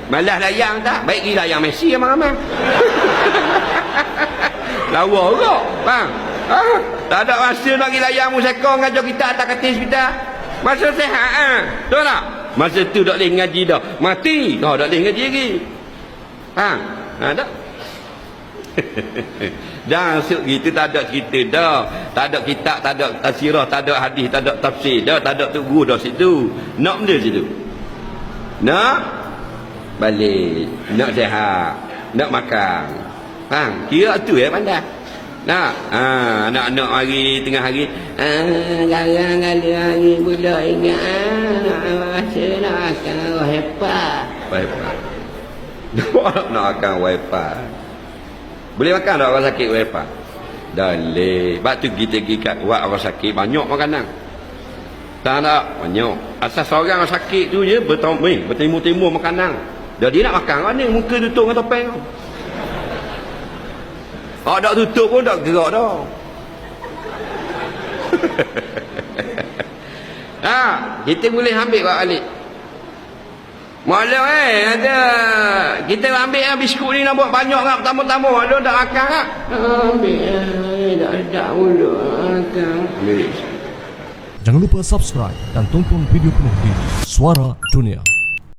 Malas layang tak? Baik gila layang Messi ramai-ramai. Lawa juga. Faham? Ha? Tak ada masa nak pergi layang musyakor ngajar kita atas katil hospital. Masa sehat ha? Tahu tak? Masa tu tak boleh ngaji dah. Mati. Kau tak boleh ngaji lagi. Faham? Ha, tak? Jangan gitu, tak ada cerita dah. Tak ada kitab, tak ada tafsirah, tak ada hadis, tak ada tafsir dah, tak ada tok guru dah situ. Nak benda situ. Nak balik, nak sihat, nak makan. Faham? Kira tu pandai. Nak anak-anak hari tengah hari garang kali hari pula ingat rasa nak akan hebat. Nak akan wifi. Boleh makan tak orang sakit wifi? Dalih. Sebab tu kita pergi kat buat orang sakit banyak makanan. Tak nak banyak. Asal seorang sakit tu je bertimur-timur makanan. Jadi nak makan mana muka tutup dengan topeng. Kalau tak tutup pun tak gerak dah. Kita boleh ambil balik. Malam ada kita ambil biskut ni nak buat banyak nak tambah-tambah ada tak akan tak? Ambil tak ada mulu akan. Jangan lupa subscribe dan tonton video penuh di Suara Dunia.